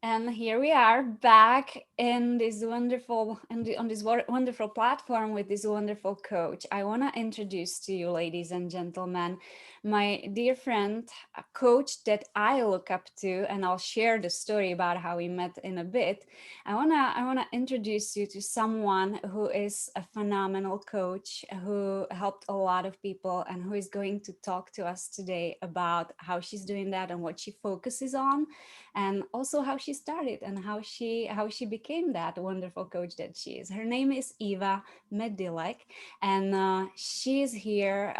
And here we are back in this wonderful on this wonderful platform with this wonderful coach. I want to introduce to you, ladies and gentlemen, my dear friend, a coach that I look up to, and I'll share the story about how we met in a bit. I wanna introduce you to someone who is a phenomenal coach who helped a lot of people and who is going to talk to us today about how she's doing that and what she focuses on, and also how she started and how she became that wonderful coach that she is. Her name is Eva Medilek, and she is here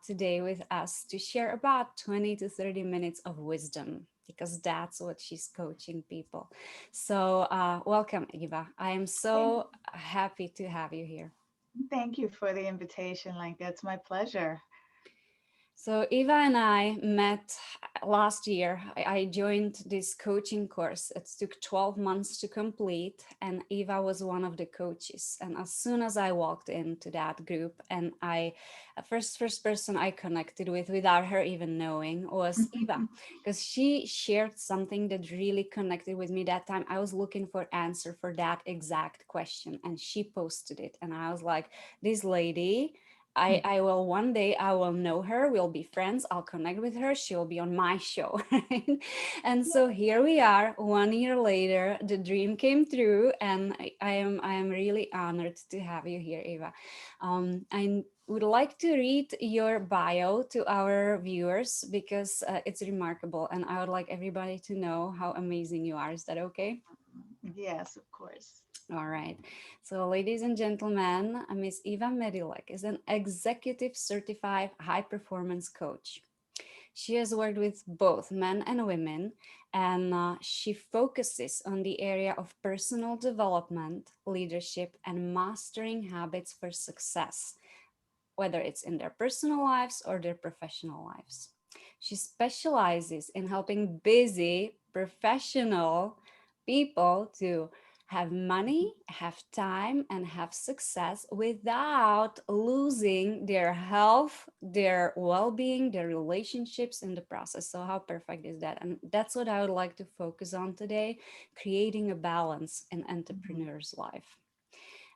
today with us to share about 20 to 30 minutes of wisdom, because that's what she's coaching people. So welcome, Eva. I am Thank, so happy to have you here. thank you for the invitation, Lenka. It's my pleasure. So Eva and I met last year. I joined this coaching course. It took 12 months to complete, and Eva was one of the coaches. And as soon as I walked into that group, and first person I connected with without her even knowing was Eva, because she shared something that really connected with me that time. I was looking for answer for that exact question, and she posted it, and I was like, this lady, I will one day I will know her, we'll be friends, I'll connect with her, she'll be on my show. Right? And so here we are, 1 year later, the dream came true, and I am really honored to have you here, Eva. I would like to read your bio to our viewers because it's remarkable, and I would like everybody to know how amazing you are. Is that okay? Yes, of course. All right. So, ladies and gentlemen, Miss Eva Medilek is an executive certified high performance coach. She has worked with both men and women, and she focuses on the area of personal development, leadership, and mastering habits for success, whether it's in their personal lives or their professional lives. She specializes in helping busy professional people to have money, have time, and have success without losing their health, their well being, their relationships in the process. So, how perfect is that? And that's what I would like to focus on today, creating a balance in Mhm, entrepreneur's life.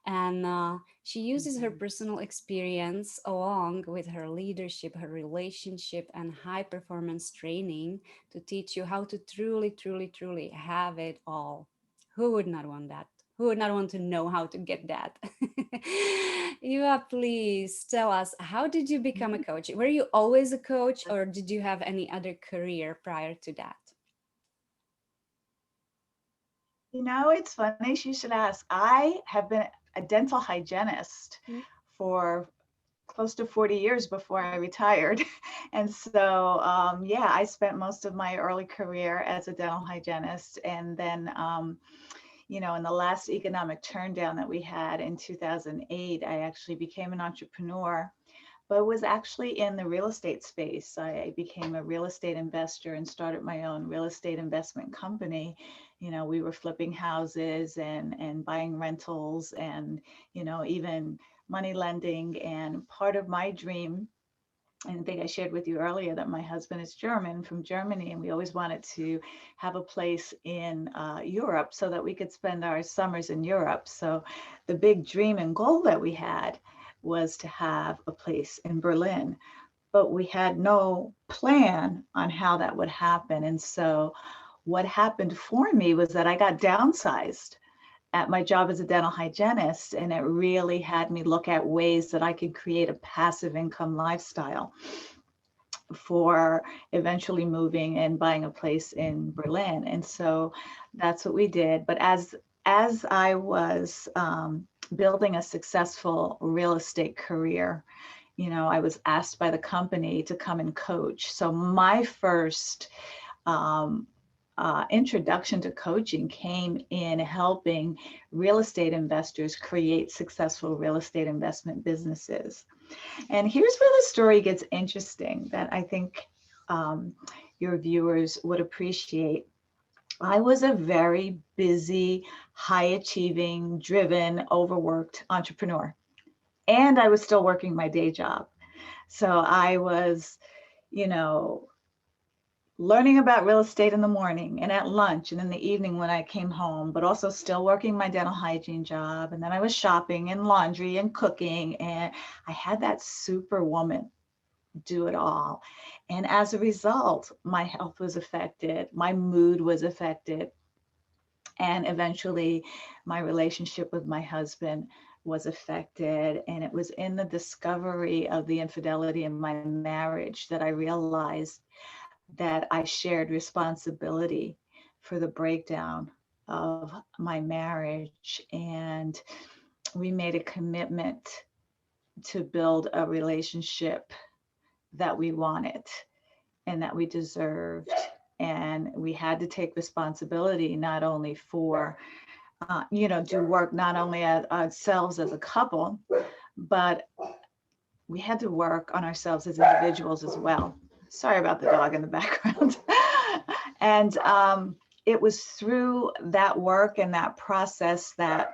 And she uses her mhm, personal experience along with her leadership, her relationship, and high performance training to teach you how to truly, truly, truly have it all. Who would not want that? Who would not want to know how to get that? Eva, please tell us, how did you become a mhm. coach? Were you always a coach, or did you have any other career prior to that? It's funny you should ask. I have been a dental hygienist for close to 40 years before I retired. And so, yeah, I spent most of my early career as a dental hygienist. And then, in the last economic turndown that we had in 2008, I actually became an entrepreneur, but was actually in the real estate space. I became a real estate investor and started my own real estate investment company. We were flipping houses and buying rentals and, even money lending. And part of my dream, and I think I shared with you earlier that my husband is German, from Germany, and we always wanted to have a place in Europe so that we could spend our summers in Europe. So the big dream and goal that we had was to have a place in Berlin, but we had no plan on how that would happen. And so what happened for me was that I got downsized at my job as a dental hygienist, and it really had me look at ways that I could create a passive income lifestyle for eventually moving and buying a place in Berlin. And so that's what we did. But as I was building a successful real estate career, I was asked by the company to come and coach. So my first um, introduction to coaching came in helping real estate investors create successful real estate investment businesses. And here's where the story gets interesting that I think um, your viewers would appreciate. I was a very busy, high achieving, driven, overworked entrepreneur. And I was still working my day job. So I was, you know, learning about real estate in the morning and at lunch and in the evening when I came home, but also still working my dental hygiene job. And then I was shopping and laundry and cooking. And I had that superwoman do it all. And as a result, my health was affected, my mood was affected, and eventually my relationship with my husband was affected. And it was in the discovery of the infidelity in my marriage that I realized that I shared responsibility for the breakdown of my marriage. And we made a commitment to build a relationship that we wanted and that we deserved. And we had to take responsibility not only for, do work not only at ourselves as a couple, but we had to work on ourselves as individuals as well. Sorry about the dog in the background. And it was through that work and that process that,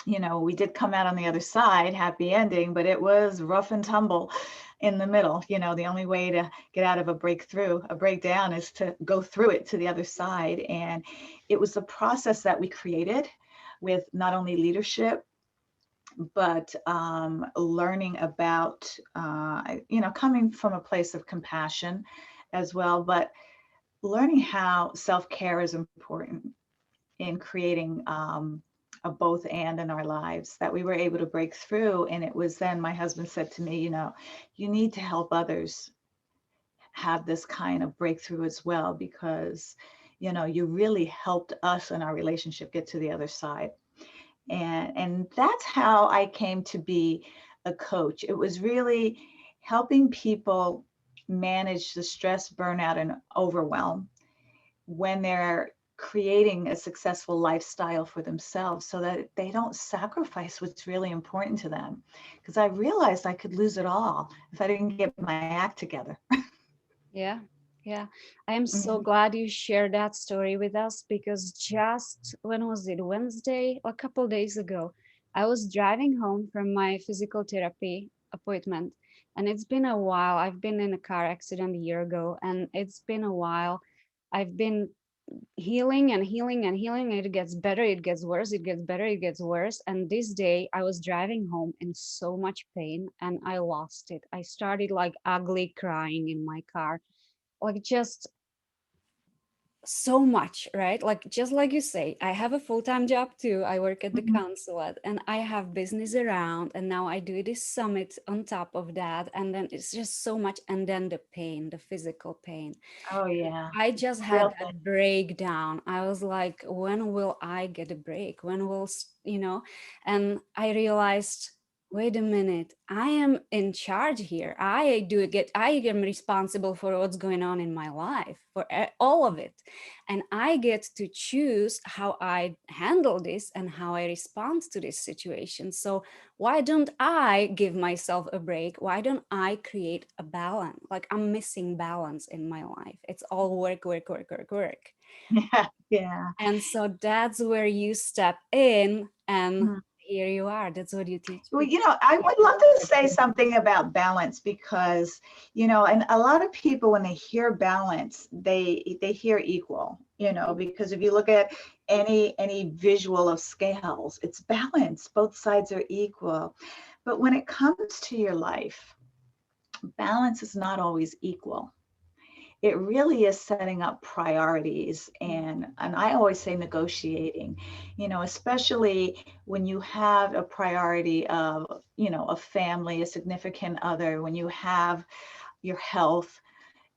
we did come out on the other side, happy ending, but it was rough and tumble in the middle. The only way to get out of a breakdown is to go through it to the other side. And it was the process that we created with not only leadership, but learning about, coming from a place of compassion as well, but learning how self-care is important in creating a both and in our lives, that we were able to break through. And it was then my husband said to me, you need to help others have this kind of breakthrough as well, because, you really helped us in our relationship get to the other side. And that's how I came to be a coach. It was really helping people manage the stress, burnout, and overwhelm when they're creating a successful lifestyle for themselves, so that they don't sacrifice what's really important to them. Because I realized I could lose it all if I didn't get my act together. Yeah, yeah. I am so Mhm. glad you shared that story with us, because just when was it? Wednesday, a couple days ago, I was driving home from my physical therapy appointment, and it's been a while. I've been in a car accident a year ago, and it's been a while. I've been healing and healing and healing. It gets better, it gets worse, it gets better, it gets worse. And this day I was driving home in so much pain and I lost it. I started like ugly crying in my car, like just so much, right? Like just like you say, I have a full-time job too. I work at the Mhm. consulate and I have business around, and now I do this summit on top of that, and then it's just so much. And then the pain, the physical pain. Oh yeah, I just real had thing. that breakdown. I was like, when will I get a break? When will, and I realized, wait a minute, I am in charge here. I am responsible for what's going on in my life, for all of it. And I get to choose how I handle this and how I respond to this situation. So why don't I give myself a break? Why don't I create a balance? Like I'm missing balance in my life. It's all work, work, work, work, work. Yeah, yeah. And so that's where you step in, and Mhm. here you are. That's what you teach Well, people. I would love to say something about balance, because, and a lot of people, when they hear balance, they hear equal, because if you look at any visual of scales, it's balance. Both sides are equal. But when it comes to your life, balance is not always equal. It really is setting up priorities, and I always say negotiating, especially when you have a priority of, a family, a significant other, when you have your health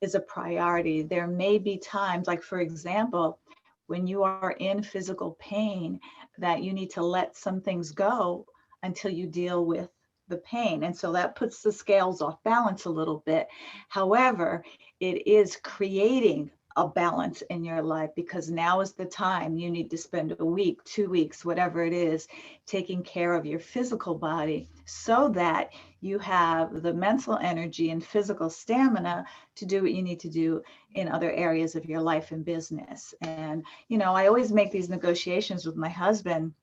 is a priority. There may be times, like for example, when you are in physical pain, that you need to let some things go until you deal with the pain. And so that puts the scales off balance a little bit. However, it is creating a balance in your life, because now is the time you need to spend a week, 2 weeks, whatever it is, taking care of your physical body, so that you have the mental energy and physical stamina to do what you need to do in other areas of your life and business. And, I always make these negotiations with my husband.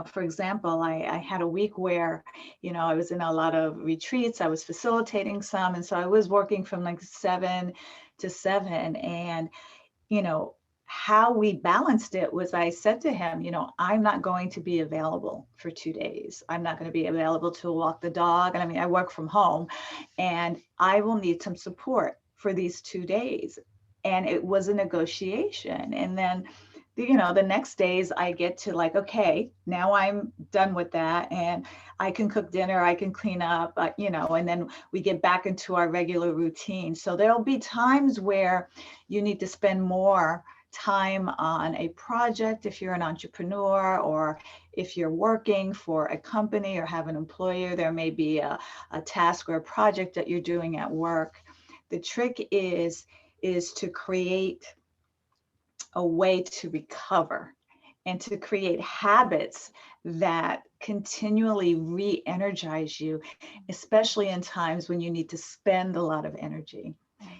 For example, I had a week where, I was in a lot of retreats, I was facilitating some. And so I was working from like 7 to 7. And, you know, how we balanced it was I said to him, you know, I'm not going to be available for 2 days. I'm not going to be available to walk the dog. And I mean, I work from home and I will need some support for these 2 days. And it was a negotiation. And then, you know, the next days I get to like, okay, now I'm done with that. And I can cook dinner, I can clean up, you know, and then we get back into our regular routine. So there'll be times where you need to spend more time on a project if you're an entrepreneur, or if you're working for a company or have an employer, there may be a task or a project that you're doing at work. The trick is to create a way to recover and to create habits that continually re-energize you, especially in times when you need to spend a lot of energy.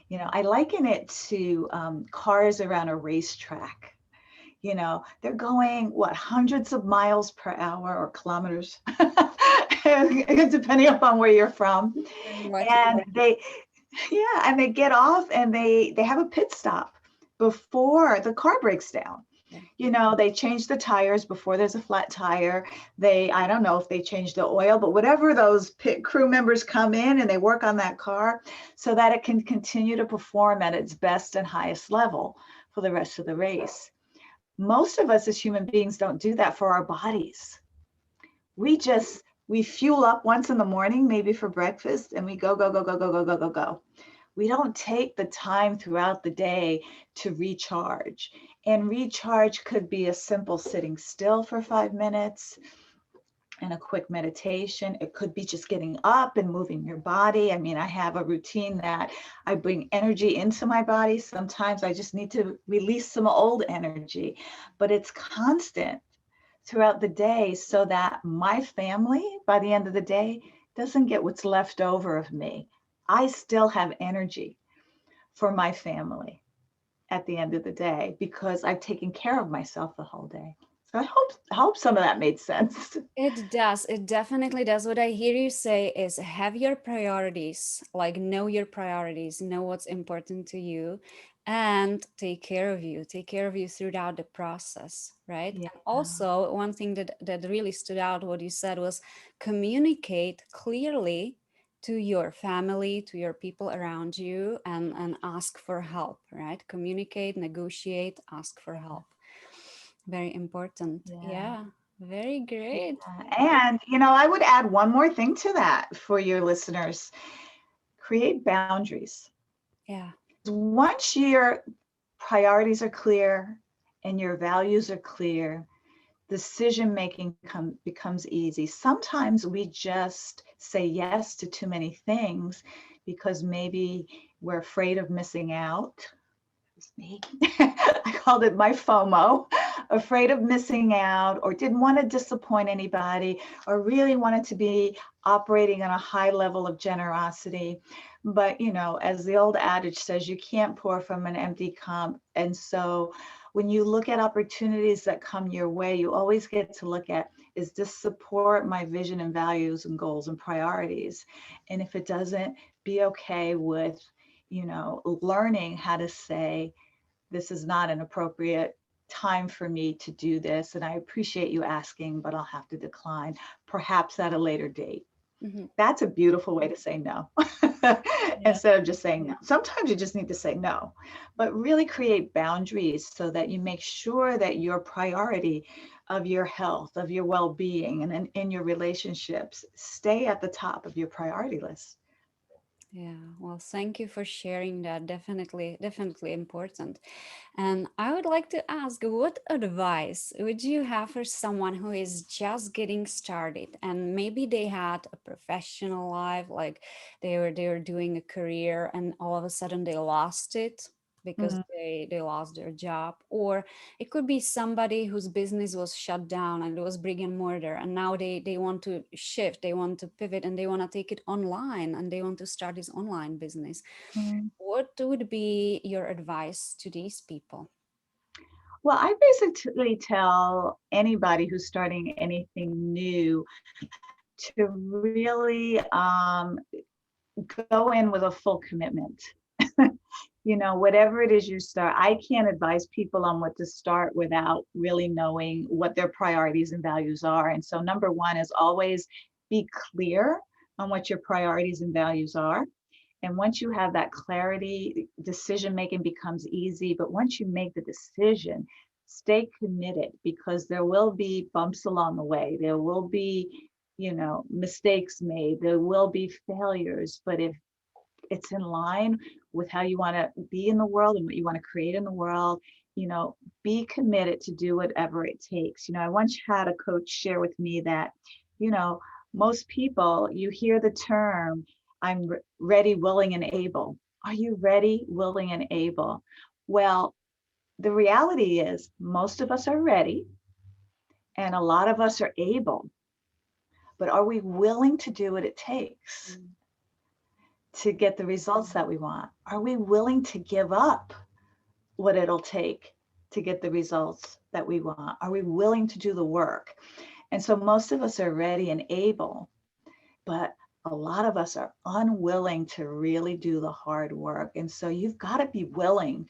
You know, I liken it to cars around a racetrack. You know, they're going, what, hundreds of miles per hour or kilometers, depending upon where you're from. And and they get off and they have a pit stop before the car breaks down. You know, they change the tires before there's a flat tire. I don't know if they change the oil, but whatever, those pit crew members come in and they work on that car so that it can continue to perform at its best and highest level for the rest of the race. Most of us as human beings don't do that for our bodies. We fuel up once in the morning, maybe for breakfast, and we go, go, go, go, go, go, go, go, go. We don't take the time throughout the day to recharge. And recharge could be a simple sitting still for 5 minutes and a quick meditation. It could be just getting up and moving your body. I mean, I have a routine that I bring energy into my body. Sometimes I just need to release some old energy, but it's constant throughout the day so that my family, by the end of the day, doesn't get what's left over of me. I still have energy for my family at the end of the day because I've taken care of myself the whole day. So I hope some of that made sense. It does. It definitely does. What I hear you say is have your priorities, like know your priorities, know what's important to you, and take care of you. Take care of you throughout the process, right? Yeah. Also, one thing that really stood out, what you said was communicate clearly to your family, to your people around you, and ask for help, right? Communicate, negotiate, ask for help. Very important. Yeah, very great. And, you know, I would add one more thing to that for your listeners. Create boundaries. Yeah. Once your priorities are clear and your values are clear, decision making becomes easy. Sometimes we just say yes to too many things because maybe we're afraid of missing out. Me. I called it my FOMO, afraid of missing out, or didn't want to disappoint anybody, or really wanted to be operating on a high level of generosity. But, you know, as the old adage says, you can't pour from an empty cup. And so when you look at opportunities that come your way, you always get to look at, is this support my vision and values and goals and priorities? And if it doesn't, be okay with, you know, learning how to say, this is not an appropriate time for me to do this. And I appreciate you asking, but I'll have to decline, perhaps at a later date. Mm-hmm. That's a beautiful way to say no. Instead of just saying no. Sometimes you just need to say no, but really create boundaries so that you make sure that your priority of your health, of your well-being, and in your relationships stay at the top of your priority list. Yeah, well, thank you for sharing that. Definitely important. And I would like to ask, what advice would you have for someone who is just getting started and maybe they had a professional life, like they were doing a career and all of a sudden they lost it because they lost their job, or it could be somebody whose business was shut down and it was brick and mortar, and now they want to shift, they want to pivot, and they want to take it online, and they want to start this online business. What would be your advice to these people? Well, I basically tell anybody who's starting anything new to really go in with a full commitment. whatever it is you start, I can't advise people on what to start without really knowing what their priorities and values are. And so number one is always be clear on what your priorities and values are. And once you have that clarity, decision making becomes easy. But once you make the decision, stay committed, because there will be bumps along the way. There will be, mistakes made. There will be failures. But if it's in line with how you want to be in the world and what you want to create in the world, be committed to do whatever it takes. I once had a coach share with me that, you know, most people, you hear the term, I'm ready, willing, and able. Are you ready, willing, and able? Well, the reality is most of us are ready and a lot of us are able, but are we willing to do what it takes to get the results that we want? Are we willing to give up what it'll take to get the results that we want? Are we willing to do the work? And so most of us are ready and able, but a lot of us are unwilling to really do the hard work. And so you've got to be willing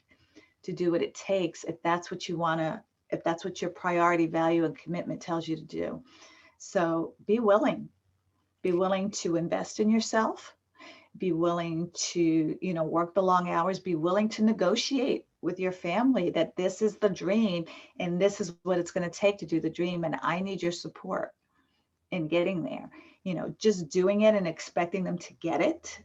to do what it takes if that's what you want to, if that's what your priority, value, and commitment tells you to do. So be willing to invest in yourself, be willing to, work the long hours, be willing to negotiate with your family that this is the dream and this is what it's going to take to do the dream. And I need your support in getting there. Just doing it and expecting them to get it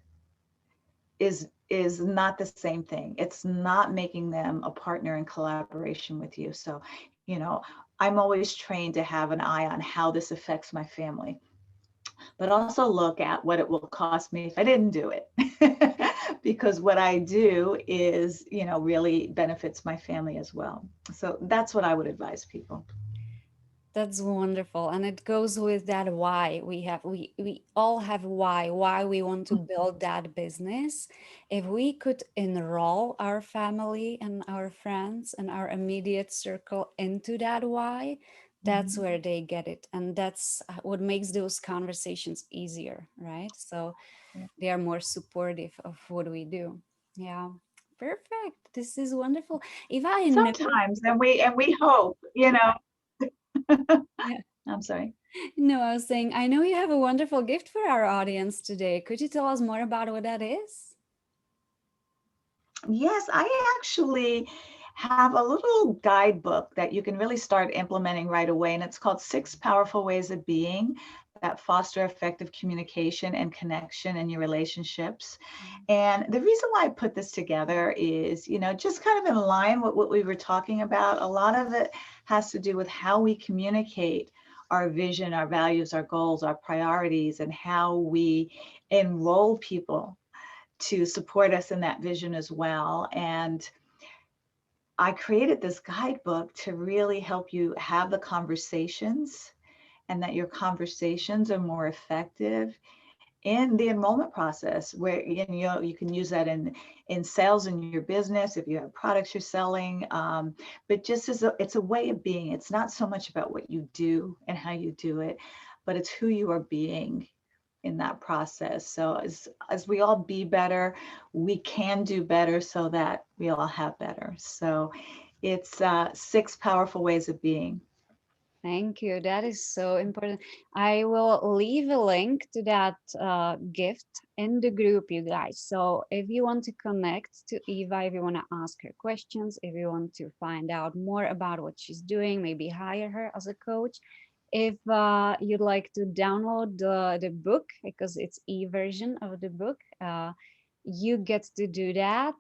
is not the same thing. It's not making them a partner in collaboration with you. So, I'm always trained to have an eye on how this affects my family, but also look at what it will cost me if I didn't do it. Because what I do is, really benefits my family as well. So that's what I would advise people. That's wonderful. And it goes with that why we all have why we want to build that business. If we could enroll our family and our friends and our immediate circle into that why, that's where they get it. And that's what makes those conversations easier, right? So they are more supportive of what we do. Yeah. Perfect. This is wonderful. If I know, Sometimes, and we hope, yeah. I'm sorry. No, I was saying, I know you have a wonderful gift for our audience today. Could you tell us more about what that is? Yes, I actually have a little guidebook that you can really start implementing right away. And it's called 6 Powerful Ways of Being that Foster Effective Communication and Connection in Your Relationships. And the reason why I put this together is, just kind of in line with what we were talking about. A lot of it has to do with how we communicate our vision, our values, our goals, our priorities, and how we enroll people to support us in that vision as well. And I created this guidebook to really help you have the conversations, and that your conversations are more effective in the enrollment process, where you can use that in sales in your business if you have products you're selling, but just it's a way of being. It's not so much about what you do and how you do it, but it's who you are being in that process. So as we all be better, we can do better so that we all have better. So it's 6 powerful ways of being. Thank you. That is so important. I will leave a link to that gift in the group, you guys. So if you want to connect to Eva, if you want to ask her questions, if you want to find out more about what she's doing, maybe hire her as a coach. If you'd like to download the book, because it's e-version of the book, you get to do that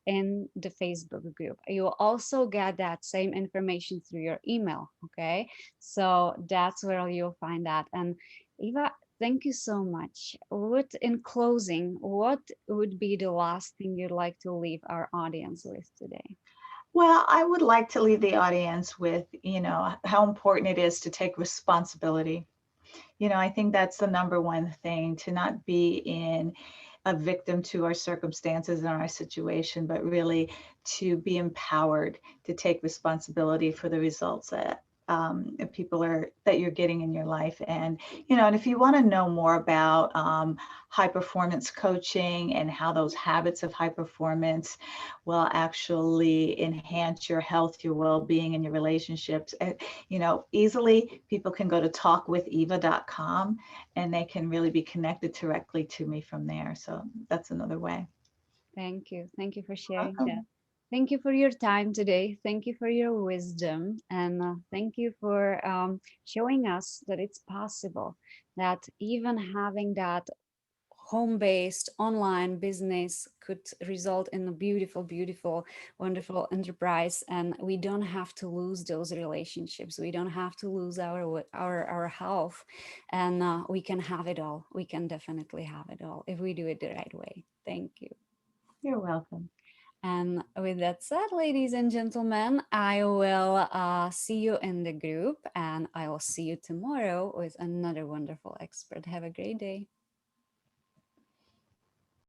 in the Facebook group. You will also get that same information through your email, okay? So that's where you'll find that. And Eva, thank you so much. In closing, what would be the last thing you'd like to leave our audience with today? Well, I would like to leave the audience with, how important it is to take responsibility. I think that's the number one thing, to not be in a victim to our circumstances and our situation, but really to be empowered to take responsibility for the results that people that you're getting in your life. And, and if you want to know more about high performance coaching and how those habits of high performance will actually enhance your health, your well-being, and your relationships, easily people can go to talkwitheva.com and they can really be connected directly to me from there. So that's another way. Thank you. Thank you for sharing that. Welcome. Thank you for your time today. Thank you for your wisdom. And thank you for showing us that it's possible, that even having that home-based online business could result in a beautiful, beautiful, wonderful enterprise. And we don't have to lose those relationships. We don't have to lose our health. And we can have it all. We can definitely have it all if we do it the right way. Thank you. You're welcome. And with that said, ladies and gentlemen, I will see you in the group, and I will see you tomorrow with another wonderful expert. Have a great day.